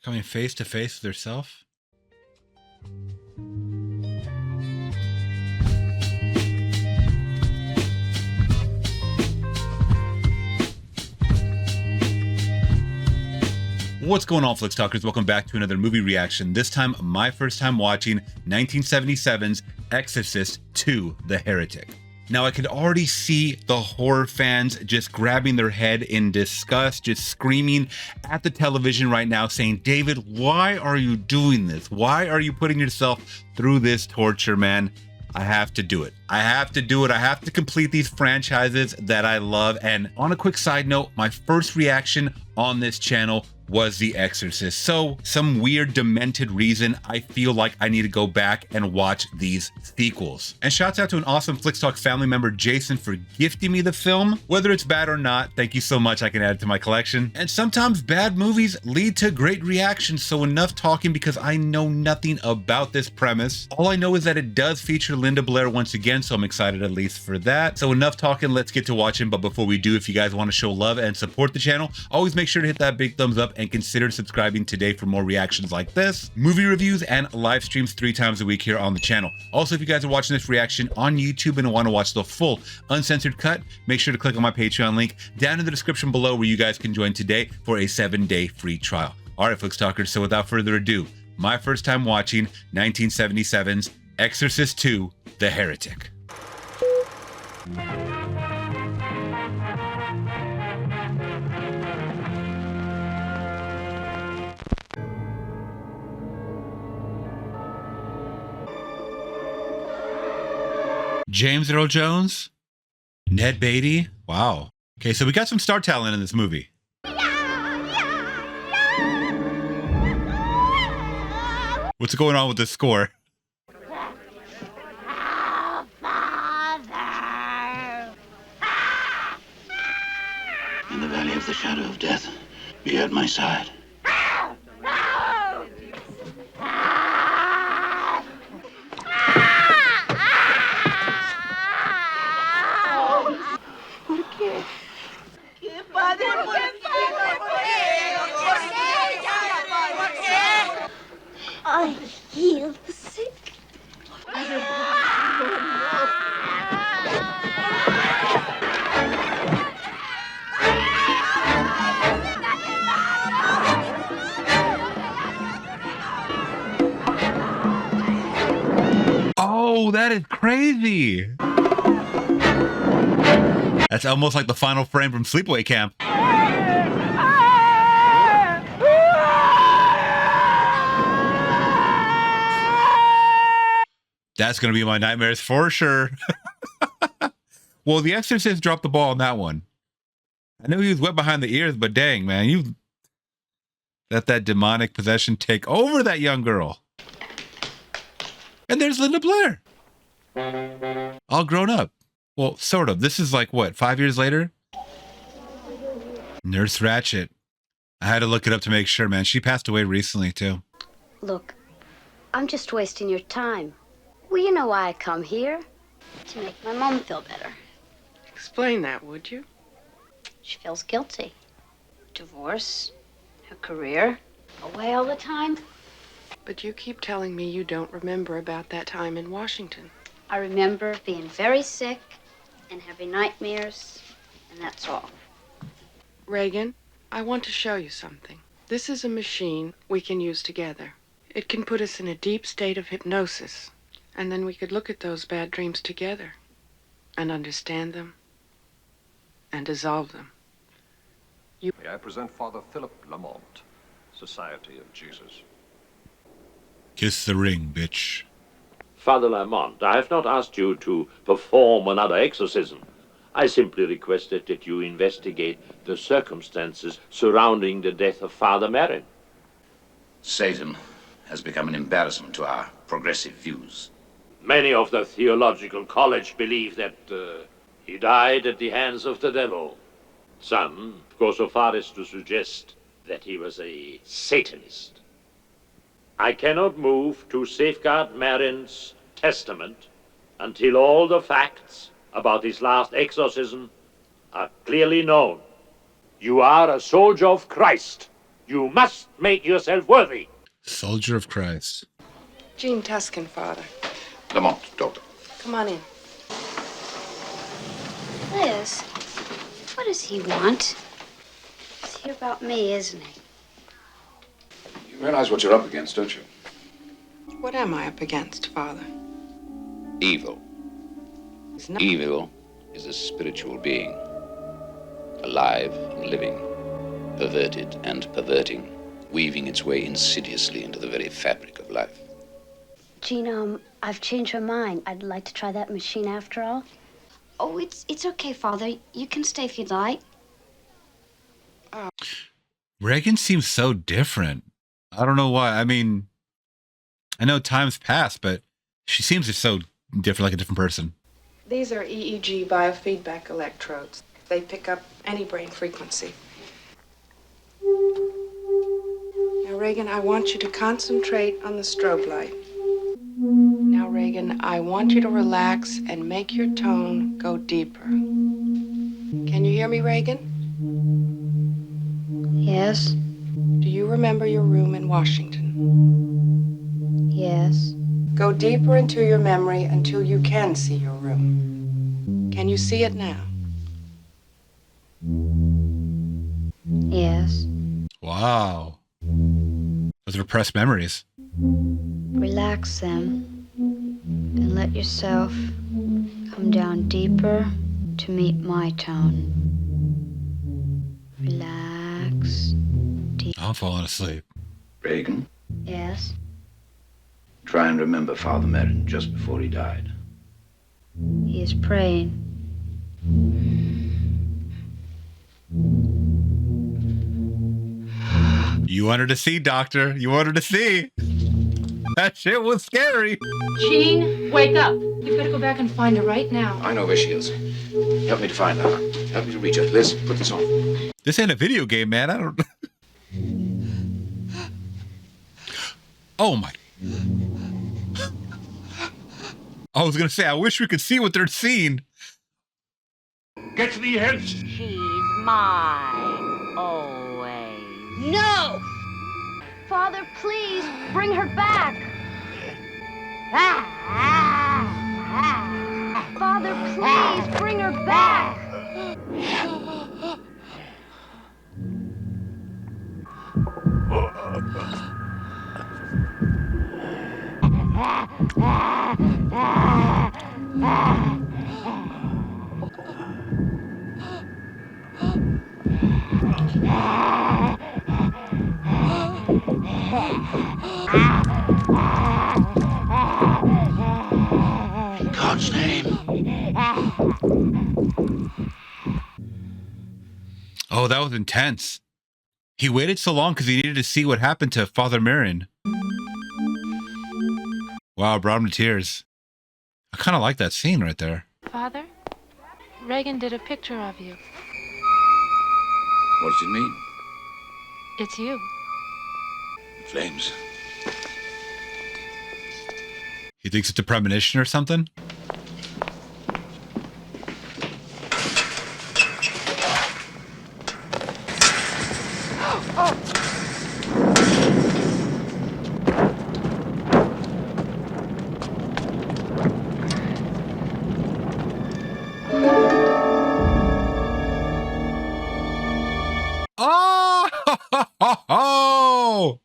Coming face to face with herself? What's going on, Flix Talkers? Welcome back to another movie reaction. This time, my first time watching 1977's Exorcist 2, The Heretic. Now, I could already see the horror fans just grabbing their head in disgust, just screaming at the television right now saying, David, why are you doing this? Why are you putting yourself through this torture, man? I have to do it. I have to do it. I have to complete these franchises that I love. And on a quick side note, my first reaction on this channel was The Exorcist. So some weird demented reason, I feel like I need to go back and watch these sequels. And shouts out to an awesome Flix Talk family member, Jason, for gifting me the film. Whether it's bad or not, thank you so much. I can add it to my collection. And sometimes bad movies lead to great reactions. So enough talking because I know nothing about this premise. All I know is that it does feature Linda Blair once again, so I'm excited at least for that. So enough talking, let's get to watching. But before we do, if you guys want to show love and support the channel, always make sure to hit that big thumbs up and consider subscribing today for more reactions like this, movie reviews, and live streams 3 times a week here on the channel. Also, if you guys are watching this reaction on YouTube and want to watch the full uncensored cut, make sure to click on my Patreon link down in the description below where you guys can join today for a 7-day free trial. All right, Flix Talkers, so without further ado, my first time watching 1977's Exorcist 2, The Heretic. James Earl Jones, Ned Beatty. Wow. Okay, so we got some star talent in this movie. What's going on with this score? In the valley of the shadow of death, be at my side. I heal the sick. Oh, that is crazy. That's almost like the final frame from Sleepaway Camp. That's going to be my nightmares for sure. Well, The Exorcist dropped the ball on that one. I knew he was wet behind the ears, but dang, man, you let that demonic possession take over that young girl. And there's Linda Blair. All grown up. Well, sort of. This is like, what, 5 years later? Nurse Ratched. I had to look it up to make sure, man. She passed away recently, too. Look, I'm just wasting your time. Well, you know why I come here. To make my mom feel better. Explain that, would you? She feels guilty. Divorce, her career, away all the time. But you keep telling me you don't remember about that time in Washington. I remember being very sick and having nightmares, and that's all. Reagan, I want to show you something. This is a machine we can use together. It can put us in a deep state of hypnosis, and then we could look at those bad dreams together and understand them and dissolve them. May I present Father Philip Lamont, Society of Jesus. Kiss the ring, bitch. Father Lamont, I have not asked you to perform another exorcism. I simply requested that you investigate the circumstances surrounding the death of Father Marin. Satan has become an embarrassment to our progressive views. Many of the theological college believe that he died at the hands of the devil. Some go so far as to suggest that he was a Satanist. I cannot move to safeguard Marin's testament until all the facts about his last exorcism are clearly known. You are a soldier of Christ, You must make yourself worthy. Soldier of Christ. Gene Tuscan, Father. Lamont, doctor. Come on in. Liz, what does he want? It's here about me, isn't he? You realize what you're up against, don't you? What am I up against, Father? Evil. It's not- Evil is a spiritual being, alive and living, perverted and perverting, weaving its way insidiously into the very fabric of life. Gene, I've changed my mind. I'd like to try that machine after all. Oh, it's okay, Father. You can stay if you'd like. Reagan seems so different. I don't know why. I mean, I know time's passed, but she seems just so different, like a different person. These are EEG biofeedback electrodes. They pick up any brain frequency. Now, Reagan, I want you to concentrate on the strobe light. Now, Reagan, I want you to relax and make your tone go deeper. Can you hear me, Reagan? Yes, Do you remember your room in Washington? yes, Go deeper into your memory until you can see your room. Can you see it now? yes. Wow. Those are repressed memories. Relax them and let yourself come down deeper to meet my tone. Relax. I'm falling asleep. Reagan, Yes, try and remember Father Merrin just before he died. he is praying. You wanted to see, Doctor. You wanted to see. That shit was scary. Jean, wake up. We've got to go back and find her right now. I know where she is. Help me to find her. Help me to reach her. Liz, put this on. This ain't a video game, man. I don't. Oh my. I was gonna say, I wish we could see what they're seeing. Get thee hence. She's mine, always. No! Father, please, bring her back. Father, please, bring her back. In God's name. Oh, that was intense. He waited so long because he needed to see what happened to Father Merrin. Wow, it brought him to tears. I kind of like that scene right there. Father, Reagan did a picture of you. What does it mean? It's you. Flames. He thinks it's a premonition or something? Oh!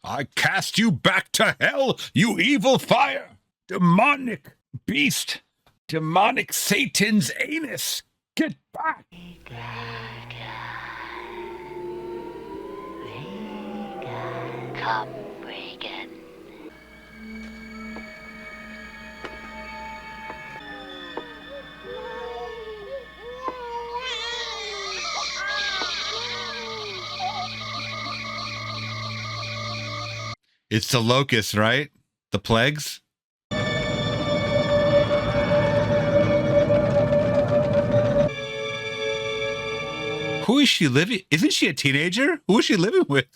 I cast you back to hell, you evil fire! Demonic beast! Demonic Satan's anus! Get back! Come, Reagan. It's the locusts, right? The plagues? Who is she living? Isn't she a teenager? Who is she living with?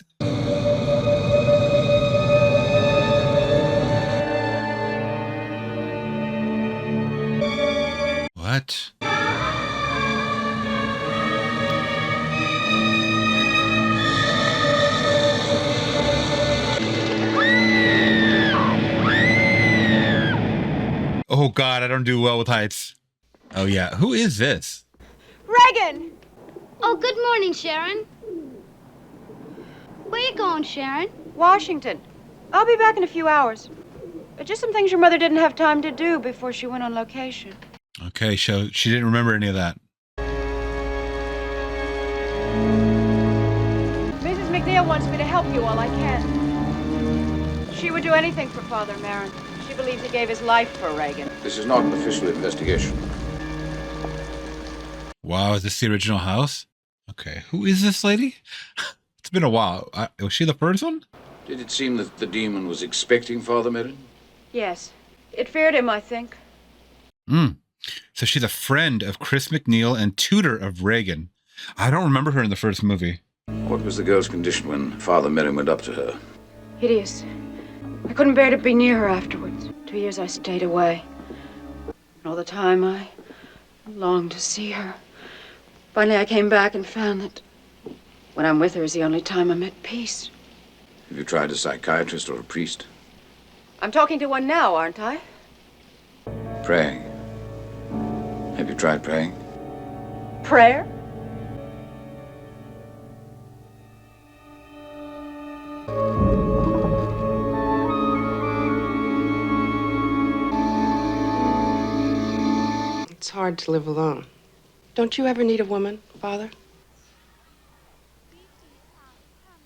What? Oh God, I don't do well with heights. Oh yeah, who is this? Reagan! Oh, good morning, Sharon. Where you going, Sharon? Washington. I'll be back in a few hours. Just some things your mother didn't have time to do before she went on location. Okay, so she didn't remember any of that. Mrs. McNeil wants me to help you all I can. She would do anything for Father Marin. She believes he gave his life for Reagan. This is not an official investigation. Wow, is this the original house? Okay, who is this lady? It's been a while. Was she the first one? Did it seem that the demon was expecting Father Merrin? Yes. It feared him, I think. So she's a friend of Chris McNeil and tutor of Reagan. I don't remember her in the first movie. What was the girl's condition when Father Merrin went up to her? Hideous. I couldn't bear to be near her afterwards. 2 years I stayed away. And all the time I longed to see her. Finally I came back and found that when I'm with her is the only time I'm at peace. Have you tried a psychiatrist or a priest? I'm talking to one now, aren't I? Praying. Have you tried praying? Prayer? It's hard to live alone. Don't you ever need a woman, Father?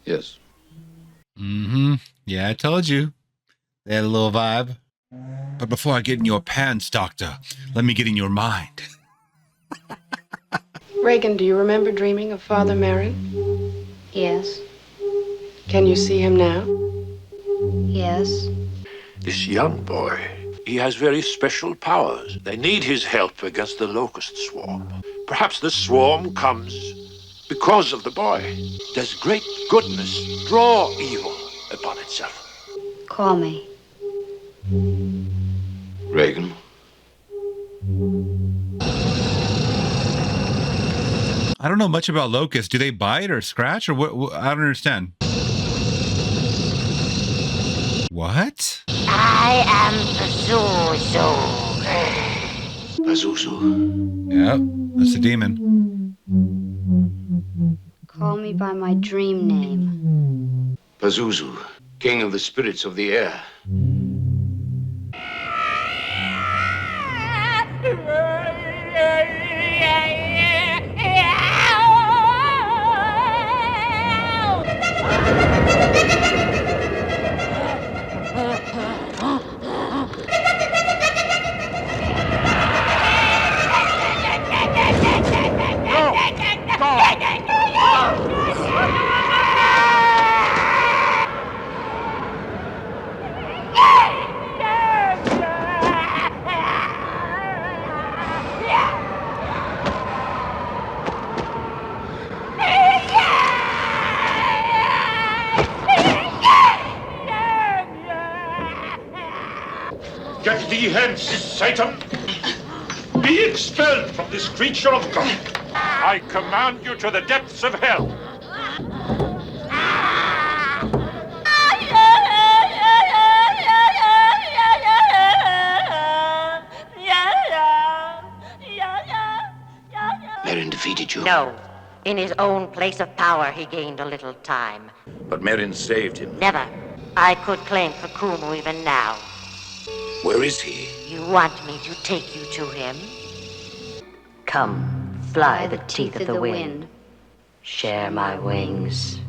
Yes. Mm-hmm. Yeah, I told you. They had a little vibe. But before I get in your pants, Doctor, let me get in your mind. Reagan, do you remember dreaming of Father Marin? Yes. Can you see him now? Yes. This young boy, he has very special powers. They need his help against the locust swarm. Perhaps the swarm comes because of the boy. Does great goodness draw evil upon itself? Call me. Reagan? I don't know much about locusts. Do they bite or scratch or what? I don't understand. What? I am Pazuzu. Pazuzu? Yep, that's the demon. Call me by my dream name. Pazuzu, king of the spirits of the air. Get thee hence, Satan! Be expelled from this creature of God! I command you to the depths of hell! Merrin defeated you. No. In his own place of power, he gained a little time. But Merrin saved him. Never. I could claim Kukumu even now. Where is he? You want me to take you to him? Come, fly the teeth of the wind. Share my wings.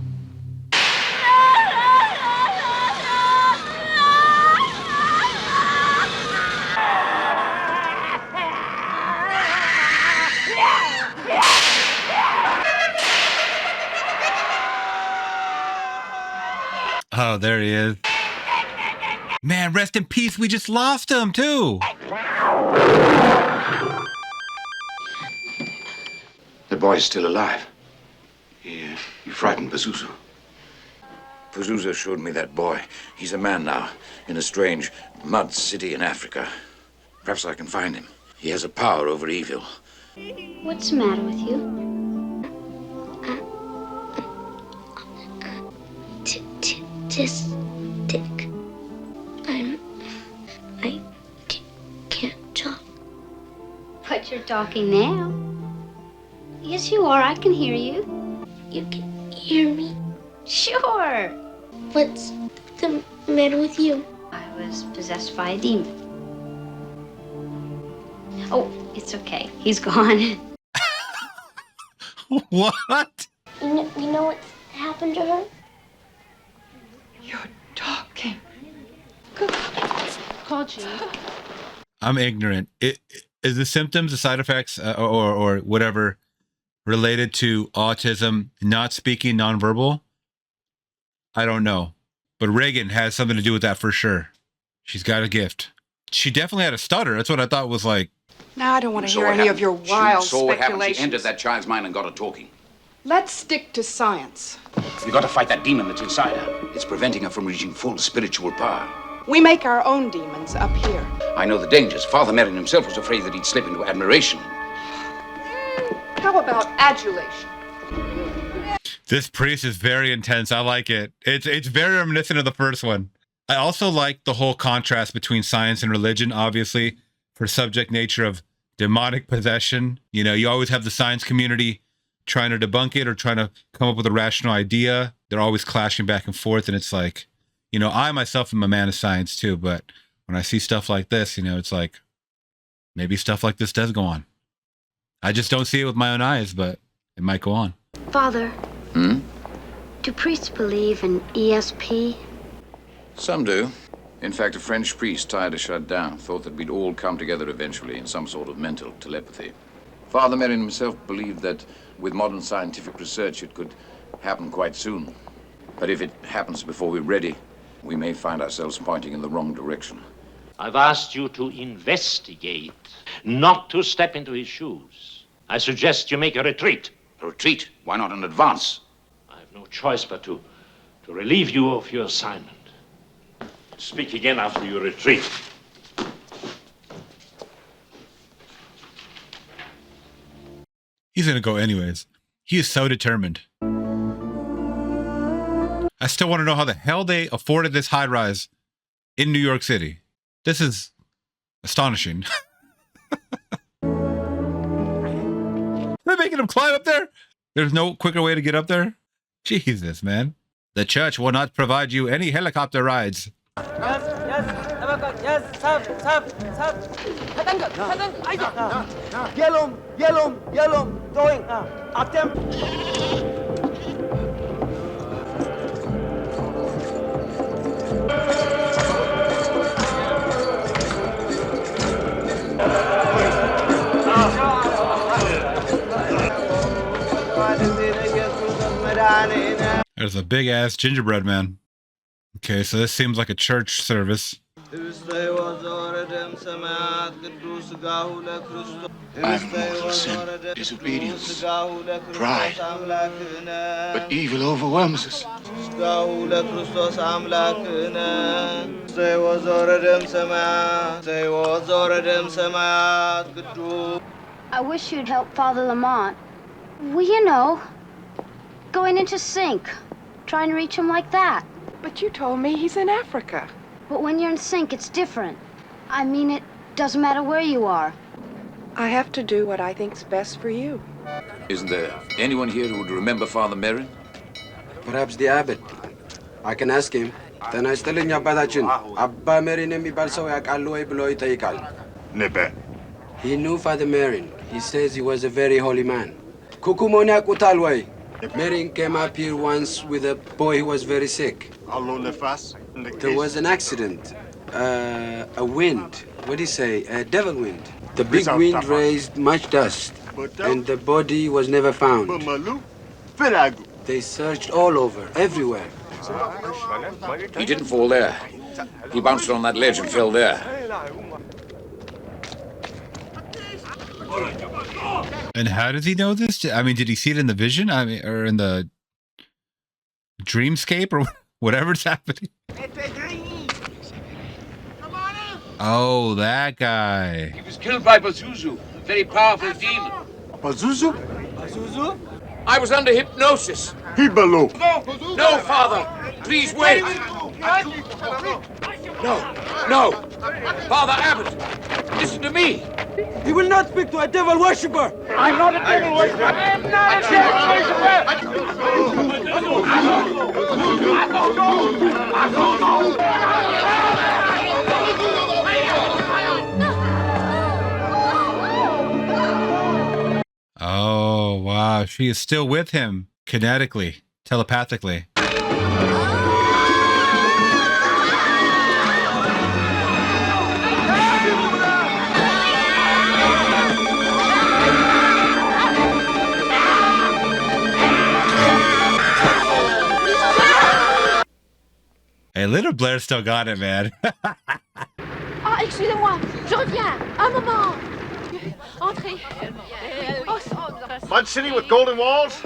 Oh, there he is. Man, rest in peace. We just lost him, too. The boy's still alive. He frightened Pazuzu. Pazuzu showed me that boy. He's a man now, in a strange mud city in Africa. Perhaps I can find him. He has a power over evil. What's the matter with you? Dick. I can't talk. But you're talking now. Yes, you are. I can hear you. You can hear me? Sure. What's the matter with you? I was possessed by a demon. Oh, it's okay. He's gone. What? You know what happened to her? You're talking. Call Chief. I'm ignorant. Is the symptoms, the side effects, or whatever, related to autism, not speaking nonverbal? I don't know. But Reagan has something to do with that for sure. She's got a gift. She definitely had a stutter. That's what I thought was like. Now I don't want to hear any of your wild saw what happened. She speculations. entered that child's mind and got her talking. Let's stick to science. We've got to fight that demon that's inside her. It's preventing her from reaching full spiritual power. We make our own demons up here. I know the dangers. Father Merrin himself was afraid that he'd slip into admiration. How about adulation? This priest is very intense. I like it. It's very reminiscent of the first one. I also like the whole contrast between science and religion, obviously, for subject nature of demonic possession. You know, you always have the science community trying to debunk it or trying to come up with a rational idea. They're always clashing back and forth. And it's like, you know, I myself am a man of science too, but when I see stuff like this, you know, it's like, maybe stuff like this does go on. I just don't see it with my own eyes, but it might go on. Father, do priests believe in ESP? Some do. In fact, a French priest tired of shut down, thought that we'd all come together eventually in some sort of mental telepathy. Father Merrin himself believed that with modern scientific research it could happen quite soon. But if it happens before we're ready, we may find ourselves pointing in the wrong direction. I've asked you to investigate, not to step into his shoes. I suggest you make a retreat. A retreat? Why not an advance? I have no choice but to relieve you of your assignment. Speak again after you retreat. He's going to go anyways. He is so determined. I still want to know how the hell they afforded this high rise in New York City. This is astonishing. They're making him climb up there? There's no quicker way to get up there? Jesus, man. The church will not provide you any helicopter rides. There's a big ass gingerbread man. Okay, so this seems like a church service. Mortal sin, disobedience, pride. But evil overwhelms us. I wish you'd help Father Lamont. Well, you know, going into sync, trying to reach him like that. But you told me he's in Africa. But when you're in sync, it's different. I mean, it doesn't matter where you are. I have to do what I think's best for you. Isn't there anyone here who would remember Father Merrin? Perhaps the abbot. I can ask him. Then I still in አባታችን አባ ሜሪን የሚባል ሰው ያውቃሉ ወይ ብሎ ይጠይቃል። He knew Father Merrin. He says he was a very holy man. ኩኩሞን ያውቁታል ወይ? Merrin came up here once with a boy who was very sick. There was an accident. A wind. What do you say? A devil wind. The big wind raised much dust, and the body was never found. They searched all over, everywhere. He didn't fall there. He bounced on that ledge and fell there. And how does he know this? I mean, did he see it in the vision? I mean, or in the dreamscape or whatever's happening? Oh, that guy. He was killed by Pazuzu, a very powerful demon. Pazuzu? Pazuzu? I was under hypnosis. Hibalo. No, Father. Please wait. No. Father Abbott, listen to me. He will not speak to a devil worshipper. I'm not a devil worshiper. I am not a devil Oh, wow. She is still with him kinetically, telepathically. Hey, little Blair still got it, man. Ah, excusez-moi, je reviens. Un moment. Entrez. Mud City with golden walls?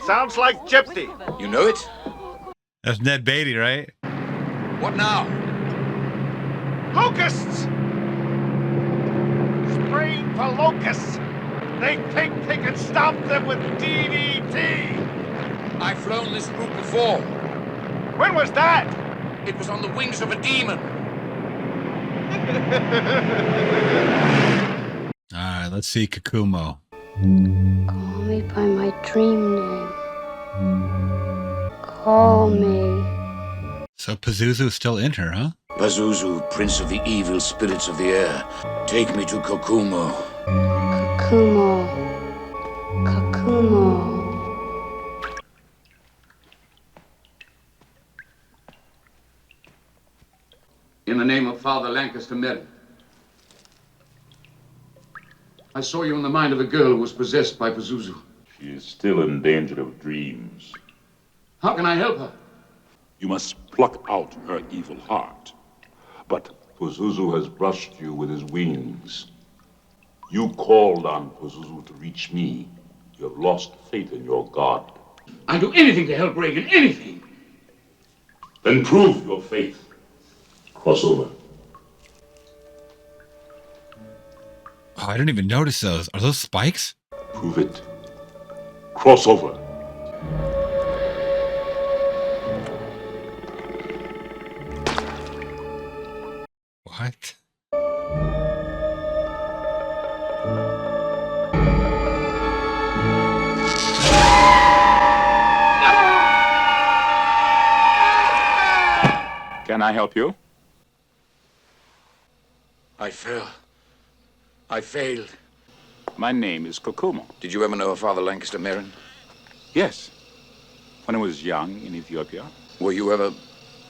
Sounds like Jeopardy. You know it? That's Ned Beatty, right? What now? Locusts! Spraying for locusts. They think they can stop them with DDT. I've flown this route before. When was that? It was on the wings of a demon. All right, let's see Kakumo. Call me by my dream name. Call me. So Pazuzu's still in her, huh? Pazuzu, prince of the evil spirits of the air, take me to Kokumo. Kakumo. Kakumo. In the name of Father Lancaster Merrin. I saw you in the mind of a girl who was possessed by Pazuzu. She is still in danger of dreams. How can I help her? You must pluck out her evil heart. But Pazuzu has brushed you with his wings. You called on Pazuzu to reach me. You have lost faith in your God. I'll do anything to help Reagan, anything. Then prove your faith. Cross over. Oh, I didn't even notice those. Are those spikes? Prove it. Cross over. What? Can I help you? I fell. I failed. My name is Kokumo. Did you ever know a Father Lancaster Merrin? Yes. When I was young in Ethiopia. Were you ever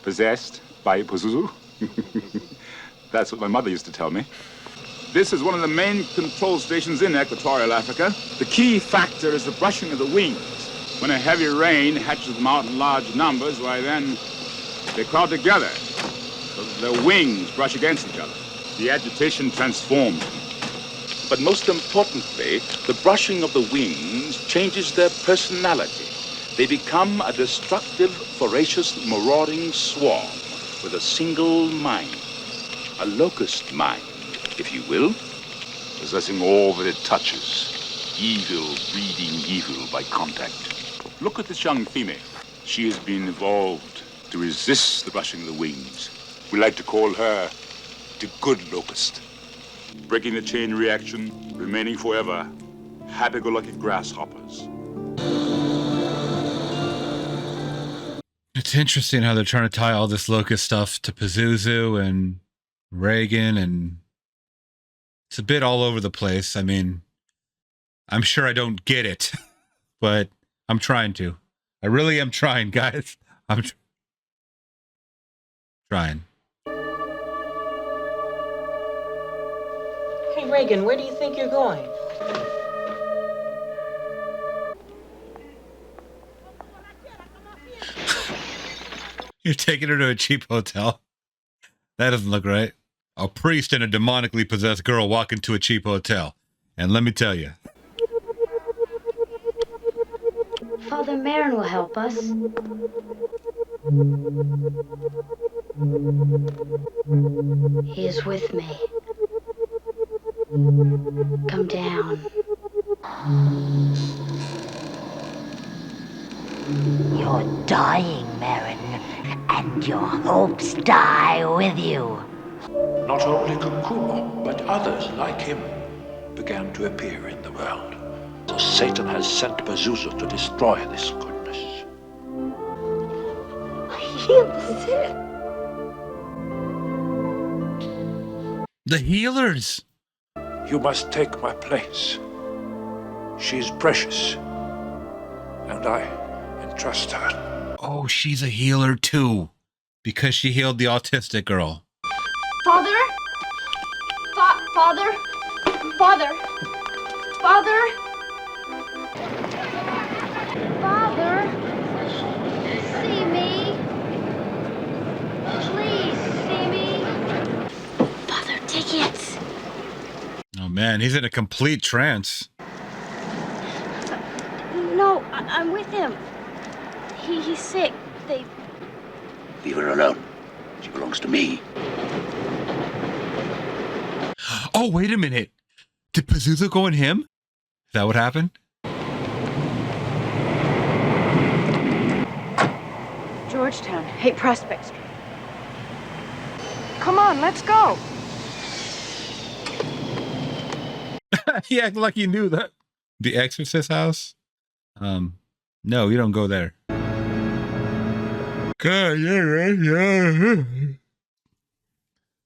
possessed by Pazuzu? That's what my mother used to tell me. This is one of the main control stations in Equatorial Africa. The key factor is the brushing of the wings. When a heavy rain hatches them out in large numbers, why then they crowd together so that their wings brush against each other. The agitation transforms them. But most importantly, the brushing of the wings changes their personality. They become a destructive, voracious, marauding swarm with a single mind. A locust mind, if you will. Possessing all that it touches. Evil breeding evil by contact. Look at this young female. She has been evolved to resist the brushing of the wings. We like to call her the good locust. Breaking the chain reaction, remaining forever happy-go-lucky grasshoppers. It's interesting how they're trying to tie all this locust stuff to Pazuzu and Reagan, and it's a bit all over the place. I mean, I'm sure I don't get it, but I'm trying to. I really am trying, guys. I'm trying. Hey, Reagan, where do you think you're going? You're taking her to a cheap hotel? That doesn't look right. A priest and a demonically possessed girl walk into a cheap hotel. And let me tell you. Father Merrin will help us. He is with me. Come down. You're dying, Marin, and your hopes die with you. Not only Kakuma, but others like him began to appear in the world. Satan has sent Pazuzu to destroy this goodness. Heal the sick. The healers. You must take my place. She's precious, and I entrust her. Oh, she's a healer too, because she healed the autistic girl. Father? Father? Father? Father? Father? See me? Please see me? Father, take it. Oh man, he's in a complete trance. No, I'm with him. He's sick. Leave her alone. She belongs to me. Oh, wait a minute. Did Pazuzu go in him? Is that what happened? Georgetown, 8 Prospect Street. Come on, let's go. He acted like he knew that. The Exorcist house? No, you don't go there. God, yeah, right, yeah.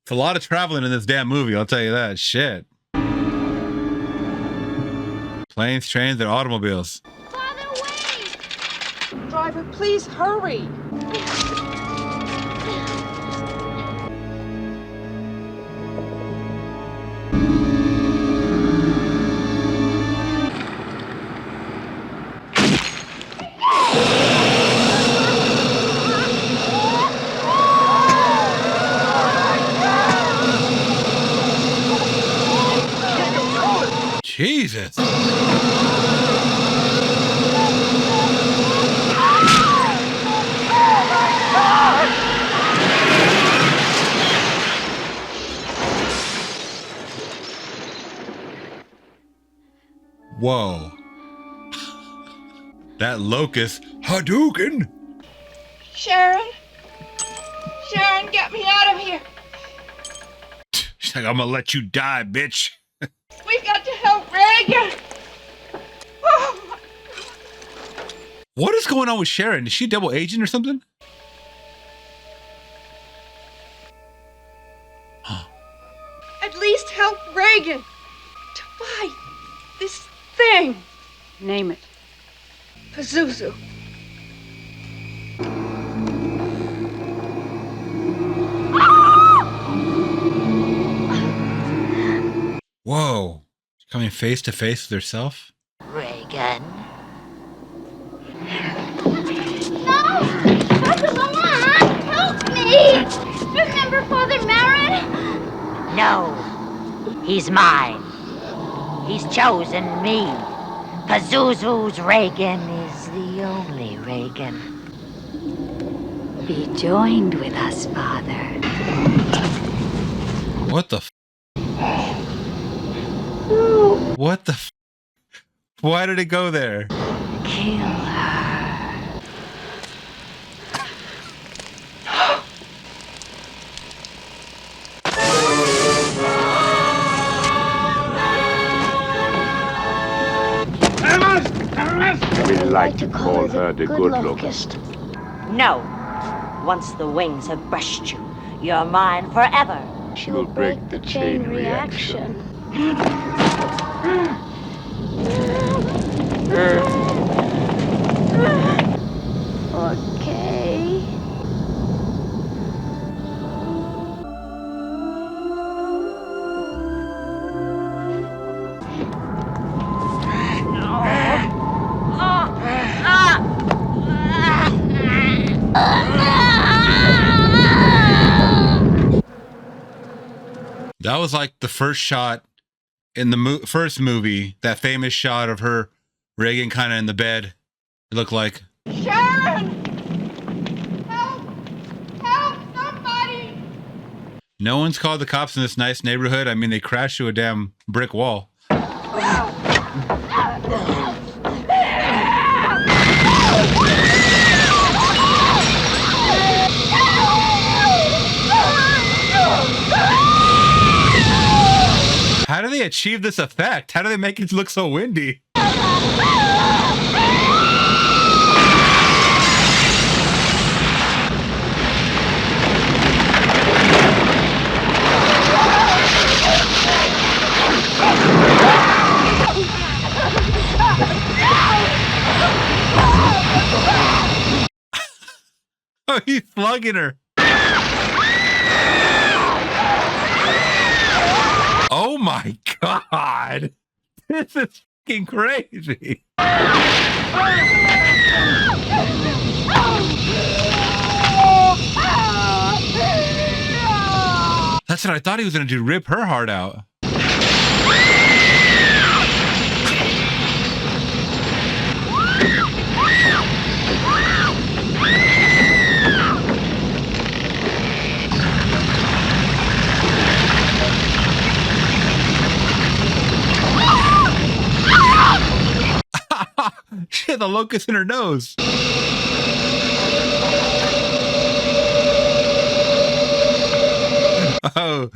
It's a lot of traveling in this damn movie, I'll tell you that. Shit. Planes, trains, and automobiles. Father, wait! Driver, please hurry. Jesus. Whoa. That locust Hadouken. Sharon? Sharon, get me out of here. She's like, I'm gonna let you die, bitch. We've got to help Reagan. Oh. What is going on with Sharon? Is she double agent or something? At least help Reagan to fight this thing. Name it. Pazuzu. Whoa. She's coming face to face with herself? Reagan. No! Father Lamont, help me! Remember Father Marin? No. He's mine. He's chosen me. Pazuzu's Reagan is the only Reagan. Be joined with us, Father. What the f? What the f? Why did it go there? Kill her. We like to call her the good locust. No. Once the wings have brushed you, you're mine forever. She will break the chain reaction. Okay. That was like the first shot in the first movie, that famous shot of her, Reagan kind of in the bed. It looked like. Sharon! Help No one's called the cops in this nice neighborhood. I mean, they crashed to a damn brick wall. How do they achieve this effect? How do they make it look so windy? Oh, he's slugging her. Oh my God. This is fucking crazy. That's what I thought he was going to do, rip her heart out. She had the locust in her nose. Oh.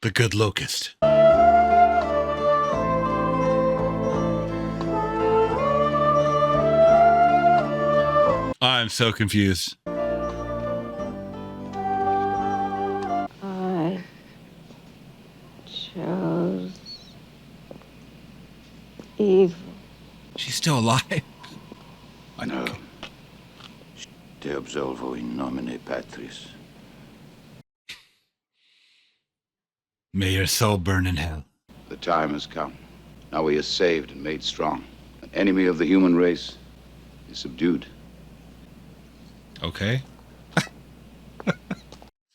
The good locust. I'm so confused. I chose evil. She's still alive. I know. Te absolvo in nomine Patris. May your soul burn in hell. The time has come. Now we are saved and made strong. An enemy of the human race is subdued. Okay.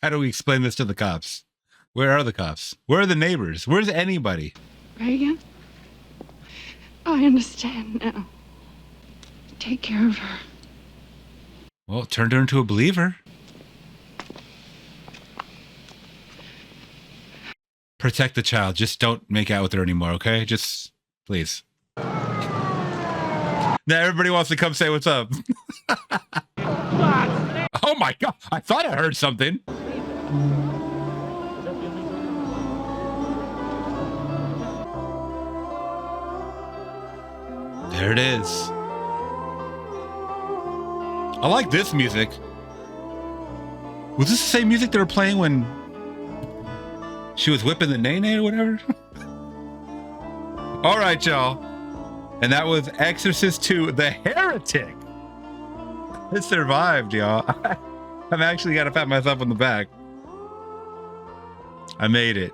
How do we explain this to the cops? Where are the cops? Where are the neighbors? Where's anybody? Reagan, I understand now. Take care of her. Well, it turned her into a believer. Protect the child. Just don't make out with her anymore, okay? Just, please. Now everybody wants to come say what's up. Oh my God. I thought I heard something. There it is. I like this music. Was this the same music they were playing when she was whipping the nay-nay or whatever? All right, y'all. And that was Exorcist 2, The Heretic. It survived, y'all. I've actually got to pat myself on the back. I made it.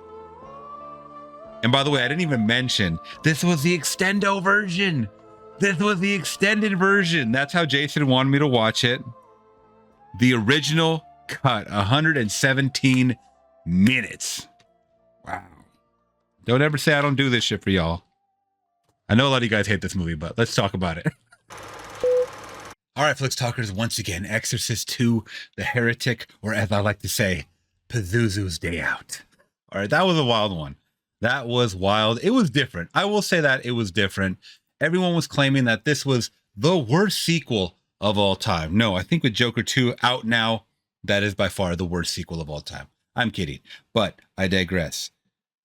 And by the way, I didn't even mention, this was the extendo version. This was the extended version. That's how Jason wanted me to watch it. The original cut, 117 minutes. Wow. Don't ever say I don't do this shit for y'all. I know a lot of you guys hate this movie, but let's talk about it. All right, Flix Talkers, once again, Exorcist 2, The Heretic, or as I like to say, Pazuzu's Day Out. All right, that was a wild one. That was wild. It was different. I will say that it was different. Everyone was claiming that this was the worst sequel of all time. No, I think with Joker 2 out now, that is by far the worst sequel of all time. I'm kidding, but I digress.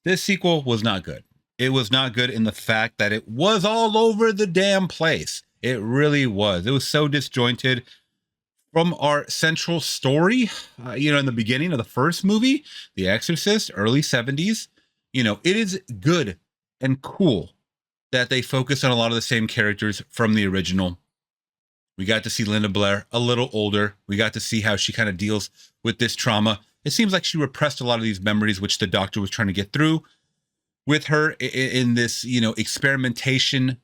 This sequel was not good. It was not good in the fact that it was all over the damn place. It really was. It was so disjointed from our central story. In the beginning of the first movie, The Exorcist, early 70s, it is good and cool that they focus on a lot of the same characters from the original. We got to see Linda Blair a little older. We got to see how she kind of deals with this trauma. It seems like she repressed a lot of these memories, which the doctor was trying to get through with her in this, experimentation,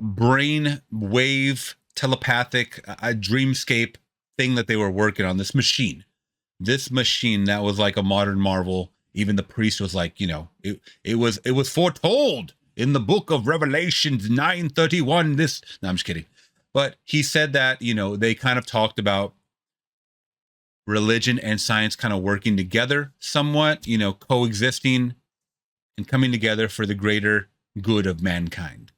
brain wave, telepathic, dreamscape thing that they were working on, this machine that was like a modern marvel. Even the priest was like, it was foretold in the book of Revelations 9:31. No, I'm just kidding. But he said that, they kind of talked about religion and science kind of working together somewhat, coexisting and coming together for the greater good of mankind.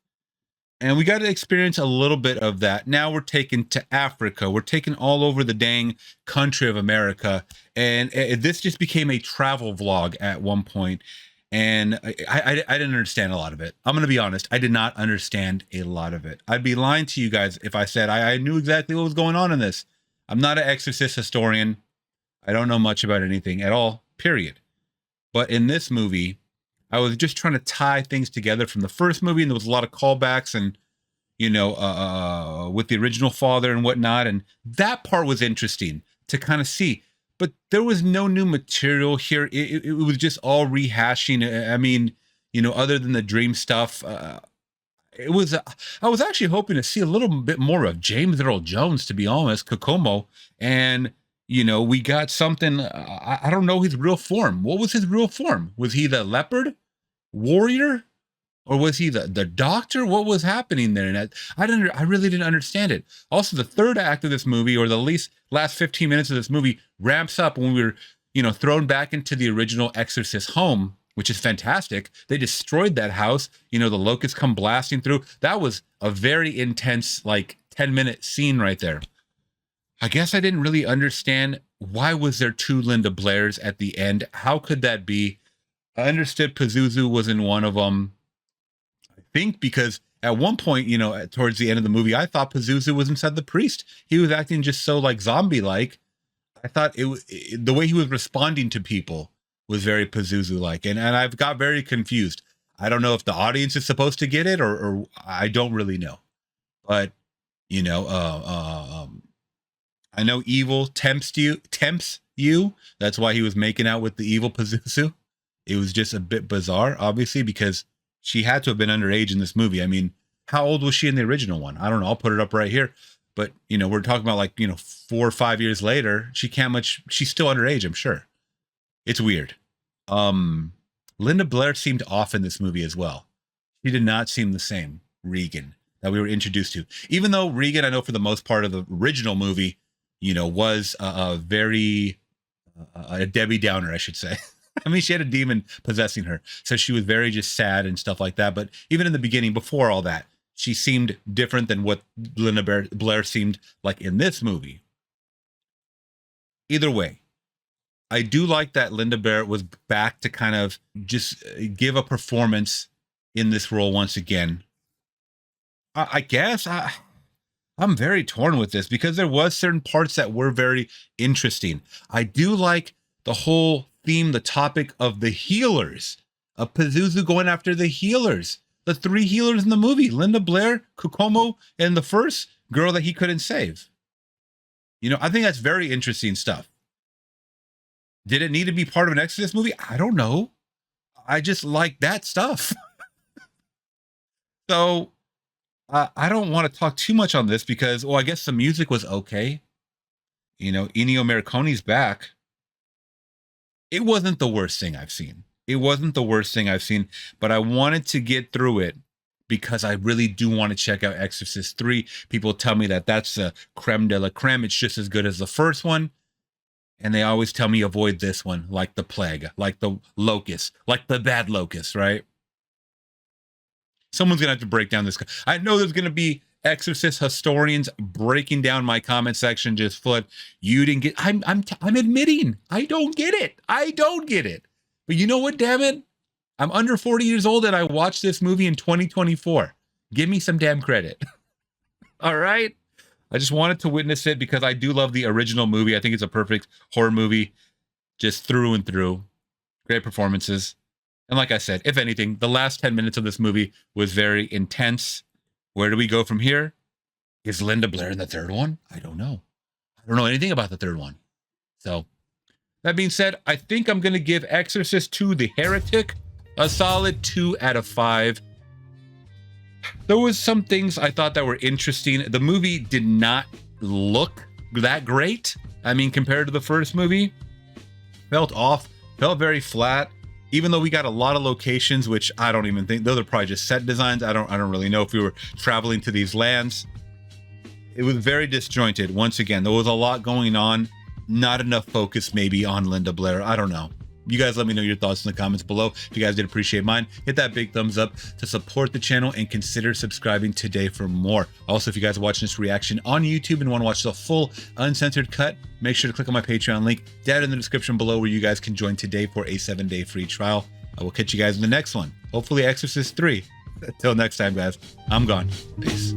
And we got to experience a little bit of that. Now we're taken to Africa. We're taken all over the dang country of America. And this just became a travel vlog at one point. And I didn't understand a lot of it. I'm going to be honest. I did not understand a lot of it. I'd be lying to you guys if I said I knew exactly what was going on in this. I'm not an Exorcist historian. I don't know much about anything at all, period. But in this movie, I was just trying to tie things together from the first movie, and there was a lot of callbacks and, with the original father and whatnot. And that part was interesting to kind of see. But there was no new material here. It was just all rehashing. I mean, other than the dream stuff, I was actually hoping to see a little bit more of James Earl Jones, to be honest, Kokomo. And, we got something, I don't know his real form. What was his real form? Was he the leopard warrior? Or was he the doctor? What was happening there? And I really didn't understand it. Also, the third act of this movie, or the last 15 minutes of this movie, ramps up when we were, thrown back into the original Exorcist home, which is fantastic. They destroyed that house. The locusts come blasting through. That was a very intense, 10-minute scene right there. I guess I didn't really understand, why was there two Linda Blairs at the end? How could that be? I understood Pazuzu was in one of them. I think because at one point, towards the end of the movie, I thought Pazuzu was inside the priest. He was acting just so zombie-like. I thought the way he was responding to people was very Pazuzu-like. And I've got very confused. I don't know if the audience is supposed to get it or I don't really know. But, I know evil tempts you. That's why he was making out with the evil Pazuzu. It was just a bit bizarre, obviously, because she had to have been underage in this movie. I mean, how old was she in the original one? I don't know. I'll put it up right here. But, we're talking about 4 or 5 years later. She's still underage, I'm sure. It's weird. Linda Blair seemed off in this movie as well. She did not seem the same Regan that we were introduced to. Even though Regan, I know for the most part of the original movie, was a very Debbie Downer, I should say. I mean, she had a demon possessing her, so she was very just sad and stuff like that. But even in the beginning, before all that, she seemed different than what Linda Blair seemed like in this movie. Either way, I do like that Linda Blair was back to kind of just give a performance in this role once again. I guess I'm very torn with this because there was certain parts that were very interesting. I do like the whole theme, the topic of the healers, of Pazuzu going after the healers, the 3 healers in the movie, Linda Blair, Kokomo, and the first girl that he couldn't save. I think that's very interesting stuff. Did it need to be part of an Exorcist movie? I don't know. I just like that stuff. So I don't want to talk too much on this because, I guess the music was okay. Ennio Morricone's back. It wasn't the worst thing I've seen. But I wanted to get through it because I really do want to check out Exorcist 3. People tell me that that's the creme de la creme. It's just as good as the first one. And they always tell me avoid this one, like the plague, like the locust, like the bad locust, right? Someone's going to have to break down this. I know there's going to be Exorcist historians breaking down my comment section just flood. You didn't get, I'm admitting, I don't get it. But you know what, damn it? I'm under 40 years old and I watched this movie in 2024. Give me some damn credit. All right? I just wanted to witness it because I do love the original movie. I think it's a perfect horror movie, just through and through. Great performances. And like I said, if anything, the last 10 minutes of this movie was very intense. Where do we go from here? Is Linda Blair in the third one? I don't know. I don't know anything about the third one. So, that being said, I think I'm going to give Exorcist 2 The Heretic a solid 2 out of 5. There was some things I thought that were interesting. The movie did not look that great. I mean, compared to the first movie, felt off, felt very flat. Even though we got a lot of locations, which I don't even think, those are probably just set designs. I don't really know if we were traveling to these lands. It was very disjointed. Once again, there was a lot going on. Not enough focus maybe on Linda Blair. I don't know. You guys let me know your thoughts in the comments below. If you guys did appreciate mine, hit that big thumbs up to support the channel and consider subscribing today for more. Also, if you guys are watching this reaction on YouTube and want to watch the full uncensored cut, make sure to click on my Patreon link down in the description below where you guys can join today for a 7-day free trial. I will catch you guys in the next one. Hopefully Exorcist 3. Until next time, guys, I'm gone. Peace.